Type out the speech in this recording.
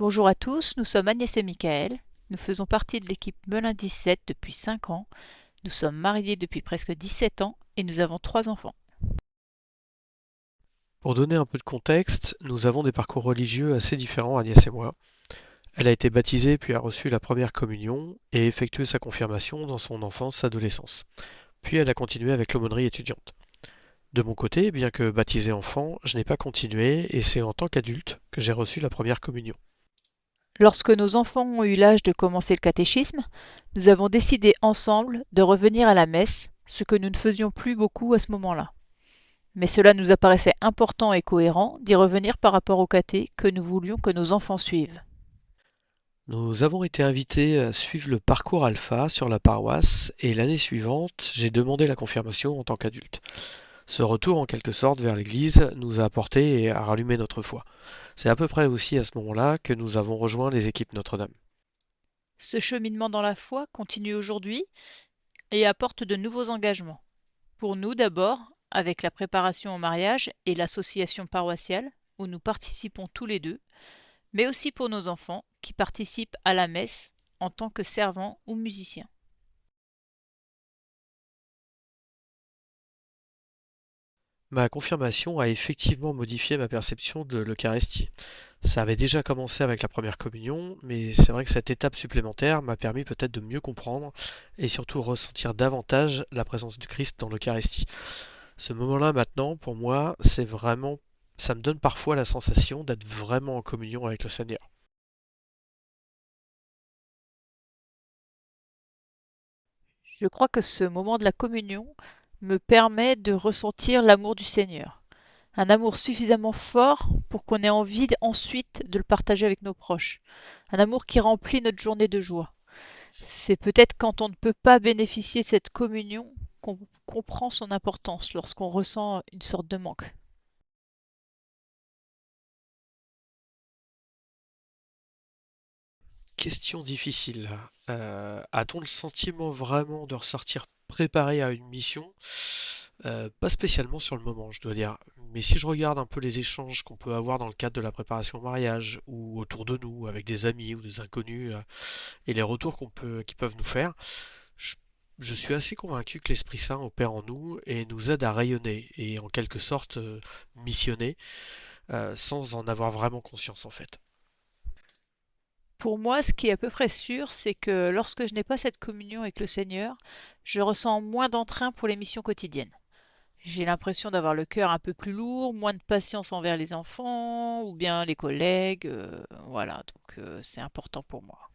Bonjour à tous, nous sommes Agnès et Michael. Nous faisons partie de l'équipe Melun 17 depuis 5 ans. Nous sommes mariés depuis presque 17 ans et nous avons 3 enfants. Pour donner un peu de contexte, nous avons des parcours religieux assez différents, Agnès et moi. Elle a été baptisée puis a reçu la première communion et effectué sa confirmation dans son enfance-adolescence. Puis elle a continué avec l'aumônerie étudiante. De mon côté, bien que baptisé enfant, je n'ai pas continué et c'est en tant qu'adulte que j'ai reçu la première communion. Lorsque nos enfants ont eu l'âge de commencer le catéchisme, nous avons décidé ensemble de revenir à la messe, ce que nous ne faisions plus beaucoup à ce moment-là. Mais cela nous apparaissait important et cohérent d'y revenir par rapport au caté que nous voulions que nos enfants suivent. Nous avons été invités à suivre le parcours alpha sur la paroisse et l'année suivante, j'ai demandé la confirmation en tant qu'adulte. Ce retour en quelque sorte vers l'Église nous a apporté et a rallumé notre foi. C'est à peu près aussi à ce moment-là que nous avons rejoint les équipes Notre-Dame. Ce cheminement dans la foi continue aujourd'hui et apporte de nouveaux engagements. Pour nous d'abord, avec la préparation au mariage et l'association paroissiale, où nous participons tous les deux, mais aussi pour nos enfants qui participent à la messe en tant que servants ou musiciens. Ma confirmation a effectivement modifié ma perception de l'Eucharistie. Ça avait déjà commencé avec la première communion, mais c'est vrai que cette étape supplémentaire m'a permis peut-être de mieux comprendre et surtout ressentir davantage la présence du Christ dans l'Eucharistie. Ce moment-là maintenant, pour moi, c'est vraiment, ça me donne parfois la sensation d'être vraiment en communion avec le Seigneur. Je crois que ce moment de la communion me permet de ressentir l'amour du Seigneur. Un amour suffisamment fort pour qu'on ait envie ensuite de le partager avec nos proches. Un amour qui remplit notre journée de joie. C'est peut-être quand on ne peut pas bénéficier de cette communion qu'on comprend son importance, lorsqu'on ressent une sorte de manque. Question difficile. A-t-on le sentiment vraiment de ressortir préparé à une mission? Pas spécialement sur le moment, je dois dire. Mais si je regarde un peu les échanges qu'on peut avoir dans le cadre de la préparation au mariage ou autour de nous avec des amis ou des inconnus et les retours qu'ils peuvent nous faire, je, je suis assez convaincu que l'Esprit Saint opère en nous et nous aide à rayonner et en quelque sorte missionner sans en avoir vraiment conscience en fait. Pour moi, ce qui est à peu près sûr, c'est que lorsque je n'ai pas cette communion avec le Seigneur, je ressens moins d'entrain pour les missions quotidiennes. J'ai l'impression d'avoir le cœur un peu plus lourd, moins de patience envers les enfants ou bien les collègues. Voilà, donc c'est important pour moi.